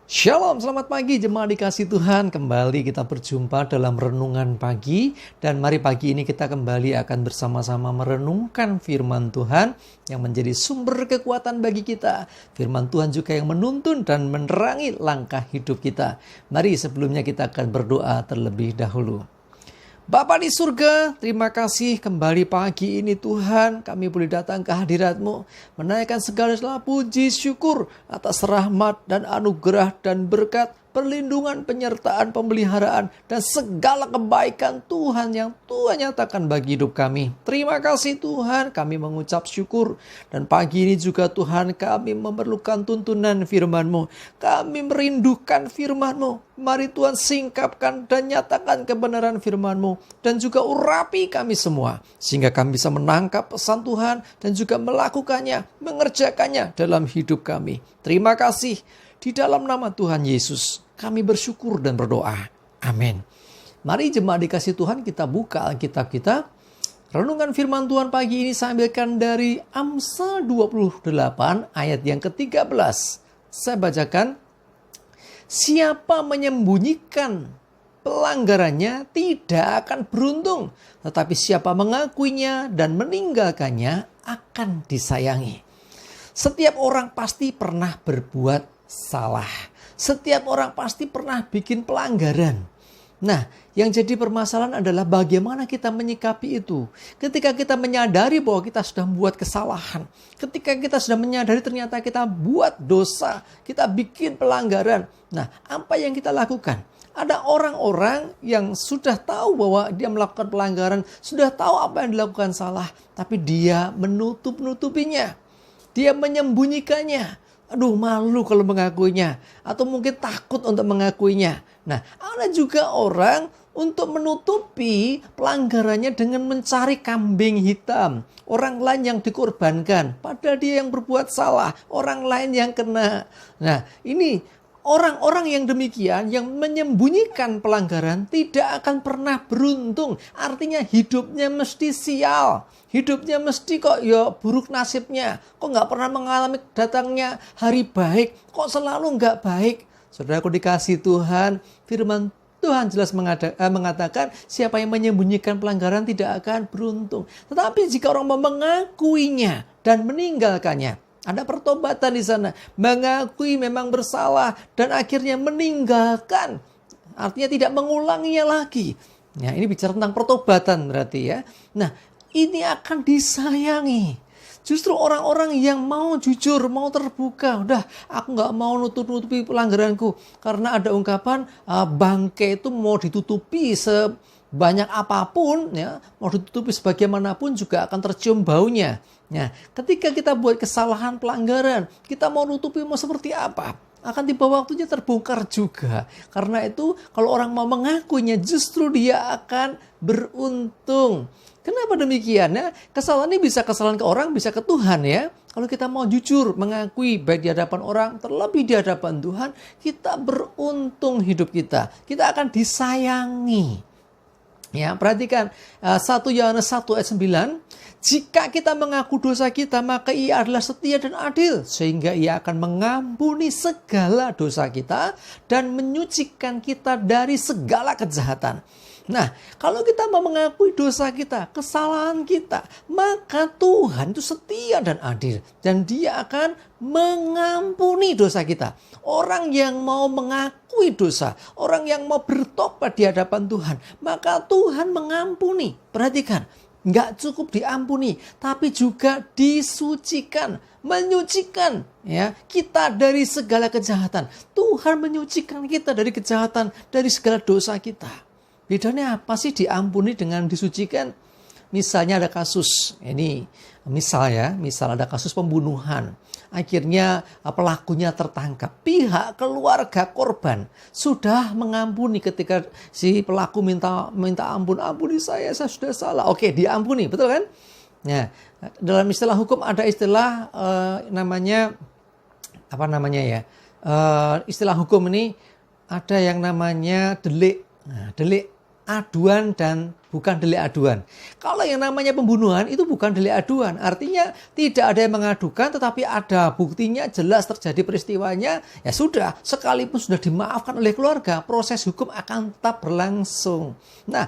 Shalom, selamat pagi jemaat dikasih Tuhan. Kembali kita berjumpa dalam renungan pagi. Dan mari pagi ini kita kembali akan bersama-sama merenungkan firman Tuhan yang menjadi sumber kekuatan bagi kita. Firman Tuhan juga yang menuntun dan menerangi langkah hidup kita. Mari sebelumnya kita akan berdoa terlebih dahulu. Bapa di surga, terima kasih kembali pagi ini Tuhan, kami boleh datang ke hadirat-Mu, menaikkan segala puji syukur atas rahmat dan anugerah dan berkat, perlindungan, penyertaan, pemeliharaan, dan segala kebaikan Tuhan yang Tuhan nyatakan bagi hidup kami. Terima kasih Tuhan, kami mengucap syukur. Dan pagi ini juga Tuhan, kami memerlukan tuntunan firman-Mu. Kami merindukan firman-Mu. Mari Tuhan singkapkan dan nyatakan kebenaran firman-Mu. Dan juga urapi kami semua. Sehingga kami bisa menangkap pesan Tuhan dan juga melakukannya, mengerjakannya dalam hidup kami. Terima kasih. Di dalam nama Tuhan Yesus, kami bersyukur dan berdoa. Amin. Mari jemaat dikasih Tuhan, kita buka Alkitab kita. Renungan firman Tuhan pagi ini saya ambilkan dari Amsal 28 ayat yang ke-13. Saya bacakan. Siapa menyembunyikan pelanggarannya tidak akan beruntung. Tetapi siapa mengakuinya dan meninggalkannya akan disayangi. Setiap orang pasti pernah berbuat salah. Setiap orang pasti pernah bikin pelanggaran. Nah, yang jadi permasalahan adalah bagaimana kita menyikapi itu. Ketika kita menyadari bahwa kita sudah membuat kesalahan. Ketika kita sudah menyadari ternyata kita buat dosa. Kita bikin pelanggaran. Nah, apa yang kita lakukan? Ada orang-orang yang sudah tahu bahwa dia melakukan pelanggaran. Sudah tahu apa yang dilakukan salah. Tapi dia menutup-nutupinya. Dia menyembunyikannya. Aduh, malu kalau mengakuinya. Atau mungkin takut untuk mengakuinya. Nah, ada juga orang untuk menutupi pelanggarannya dengan mencari kambing hitam. Orang lain yang dikorbankan. Padahal dia yang berbuat salah. Orang lain yang kena. Nah, ini orang-orang yang demikian, yang menyembunyikan pelanggaran tidak akan pernah beruntung. Artinya hidupnya mesti sial. Hidupnya mesti kok ya buruk nasibnya. Kok gak pernah mengalami datangnya hari baik. Kok selalu gak baik. Saudaraku dikasih Tuhan, firman Tuhan jelas mengatakan siapa yang menyembunyikan pelanggaran tidak akan beruntung. Tetapi jika orang mau mengakuinya dan meninggalkannya, ada pertobatan di sana. Mengakui memang bersalah dan akhirnya meninggalkan. Artinya tidak mengulanginya lagi. Nah, ini bicara tentang pertobatan berarti ya. Nah, ini akan disayangi. Justru orang-orang yang mau jujur, mau terbuka. Udah, aku gak mau nutupi pelanggaranku. Karena ada ungkapan bangkai itu mau ditutupi sebanyak apapun, ya, mau ditutupi sebagaimanapun juga akan tercium baunya. Nah, ketika kita buat kesalahan pelanggaran, kita mau nutupi mau seperti apa? Akan tiba waktunya terbongkar juga. Karena itu kalau orang mau mengakuinya justru dia akan beruntung. Kenapa demikian ya? Kesalahan ini bisa kesalahan ke orang, bisa ke Tuhan ya. Kalau kita mau jujur mengakui baik di hadapan orang, terlebih di hadapan Tuhan, kita beruntung hidup kita. Kita akan disayangi. Ya, perhatikan 1 Yohanes 1 ayat 9. Jika kita mengaku dosa kita, maka Ia adalah setia dan adil, sehingga Ia akan mengampuni segala dosa kita dan menyucikan kita dari segala kejahatan. Nah, kalau kita mau mengakui dosa kita, kesalahan kita, maka Tuhan itu setia dan adil. Dan Dia akan mengampuni dosa kita. Orang yang mau mengakui dosa, orang yang mau bertobat di hadapan Tuhan, maka Tuhan mengampuni. Perhatikan, nggak cukup diampuni, tapi juga disucikan, menyucikan ya kita dari segala kejahatan. Tuhan menyucikan kita dari kejahatan, dari segala dosa kita. Bedanya apa sih diampuni dengan disucikan? Misalnya ada kasus, misal ada kasus pembunuhan. Akhirnya pelakunya tertangkap. Pihak keluarga korban sudah mengampuni ketika si pelaku minta ampun. Ampuni saya sudah salah. Oke, diampuni, betul kan? Nah, dalam istilah hukum ada istilah istilah hukum ini ada yang namanya delik. Nah, delik aduan dan bukan delik aduan. Kalau yang namanya pembunuhan itu bukan delik aduan. Artinya tidak ada yang mengadukan tetapi ada buktinya, jelas terjadi peristiwanya. Ya sudah, sekalipun sudah dimaafkan oleh keluarga, proses hukum akan tetap berlangsung. Nah,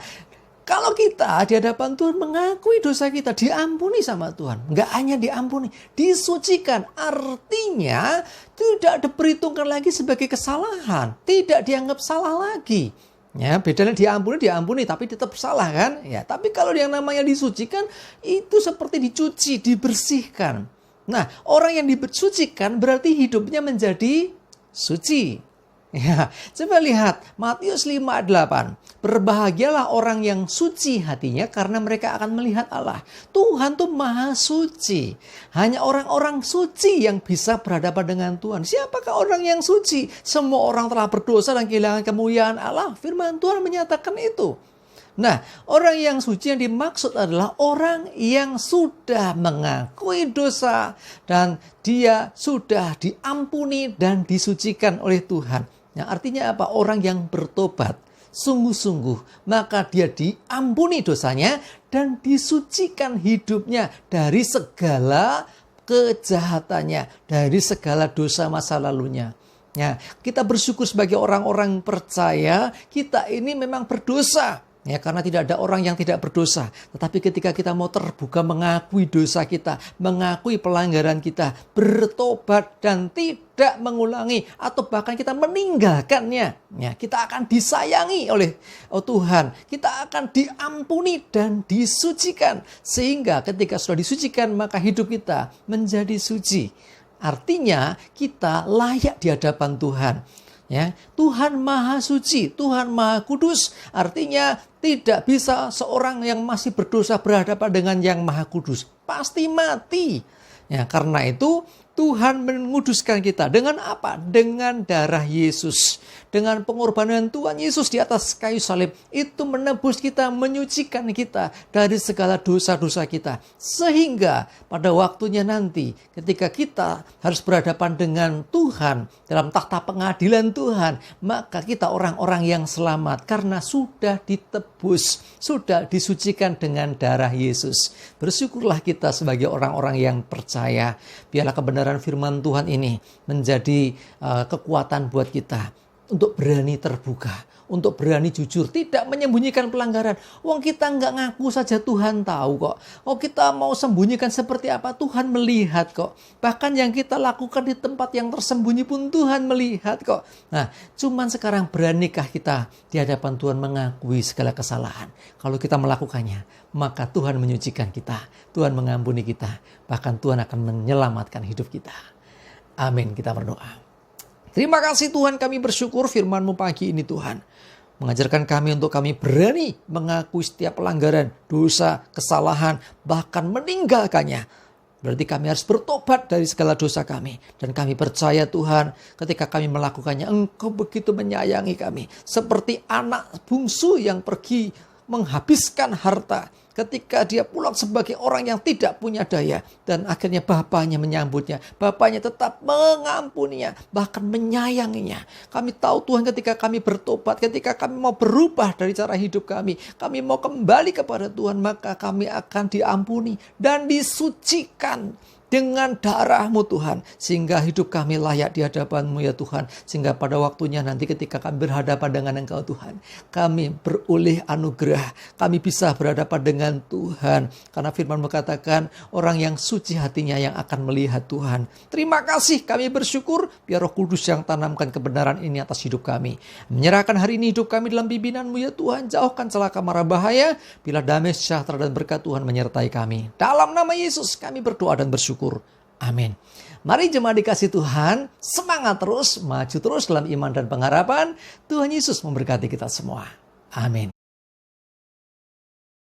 kalau kita di hadapan Tuhan mengakui dosa kita, diampuni sama Tuhan. Nggak hanya diampuni, disucikan. Artinya tidak diperhitungkan lagi sebagai kesalahan. Tidak dianggap salah lagi. Ya, bedanya diampuni tapi tetap salah kan? Ya, tapi kalau yang namanya disucikan, itu seperti dicuci, dibersihkan. Nah, orang yang disucikan berarti hidupnya menjadi suci. Ya, coba lihat Matius 5:8. Berbahagialah orang yang suci hatinya karena mereka akan melihat Allah. Tuhan tuh maha suci. Hanya orang-orang suci yang bisa berhadapan dengan Tuhan. Siapakah orang yang suci? Semua orang telah berdosa dan kehilangan kemuliaan Allah. Firman Tuhan menyatakan itu. Nah, orang yang suci yang dimaksud adalah orang yang sudah mengakui dosa dan dia sudah diampuni dan disucikan oleh Tuhan. Yang artinya apa? Orang yang bertobat sungguh-sungguh, maka dia diampuni dosanya dan disucikan hidupnya dari segala kejahatannya, dari segala dosa masa lalunya. Ya, kita bersyukur sebagai orang-orang percaya, kita ini memang berdosa. Ya, karena tidak ada orang yang tidak berdosa. Tetapi ketika kita mau terbuka mengakui dosa kita, mengakui pelanggaran kita, bertobat dan tidak mengulangi atau bahkan kita meninggalkannya, ya, kita akan disayangi oleh Tuhan. Kita akan diampuni dan disucikan. Sehingga ketika sudah disucikan, maka hidup kita menjadi suci. Artinya kita layak di hadapan Tuhan. Ya, Tuhan Maha Suci, Tuhan Maha Kudus. Artinya tidak bisa seorang yang masih berdosa berhadapan dengan yang Maha Kudus. Pasti mati. Ya, karena itu Tuhan menguduskan kita dengan apa? Dengan darah Yesus. Dengan pengorbanan Tuhan Yesus di atas kayu salib. Itu menebus kita, menyucikan kita dari segala dosa-dosa kita. Sehingga pada waktunya nanti ketika kita harus berhadapan dengan Tuhan dalam takhta pengadilan Tuhan, maka kita orang-orang yang selamat karena sudah ditebus, sudah disucikan dengan darah Yesus. Bersyukurlah kita sebagai orang-orang yang percaya. Biarlah kebenaran firman Tuhan ini menjadi kekuatan buat kita untuk berani terbuka, untuk berani jujur, tidak menyembunyikan pelanggaran. Wong kita nggak ngaku saja Tuhan tahu kok. Oh, kita mau sembunyikan seperti apa Tuhan melihat kok. Bahkan yang kita lakukan di tempat yang tersembunyi pun Tuhan melihat kok. Nah, cuman sekarang beranikah kita di hadapan Tuhan mengakui segala kesalahan? Kalau kita melakukannya, maka Tuhan menyucikan kita, Tuhan mengampuni kita, bahkan Tuhan akan menyelamatkan hidup kita. Amin, kita berdoa. Terima kasih Tuhan, kami bersyukur firman-Mu pagi ini Tuhan. Mengajarkan kami untuk kami berani mengakui setiap pelanggaran, dosa, kesalahan, bahkan meninggalkannya. Berarti kami harus bertobat dari segala dosa kami. Dan kami percaya Tuhan, ketika kami melakukannya, Engkau begitu menyayangi kami. Seperti anak bungsu yang pergi menghabiskan harta. Ketika dia pulang sebagai orang yang tidak punya daya. Dan akhirnya bapaknya menyambutnya. Bapaknya tetap mengampuninya. Bahkan menyayanginya. Kami tahu Tuhan ketika kami bertobat. Ketika kami mau berubah dari cara hidup kami. Kami mau kembali kepada Tuhan. Maka kami akan diampuni. Dan disucikan dengan darah-Mu Tuhan. Sehingga hidup kami layak di hadapan-Mu ya Tuhan. Sehingga pada waktunya nanti ketika kami berhadapan dengan Engkau Tuhan. Kami beroleh anugerah. Kami bisa berhadapan dengan Tuhan. Karena firman-Mu katakan orang yang suci hatinya yang akan melihat Tuhan. Terima kasih, kami bersyukur. Biar Roh Kudus yang tanamkan kebenaran ini atas hidup kami. Menyerahkan hari ini hidup kami dalam bimbingan-Mu ya Tuhan. Jauhkan celaka mara bahaya. Bila damai sejahtera dan berkat Tuhan menyertai kami. Dalam nama Yesus kami berdoa dan bersyukur. Amin. Mari jemaat dikasih Tuhan, semangat terus, maju terus dalam iman dan pengharapan. Tuhan Yesus memberkati kita semua. Amin.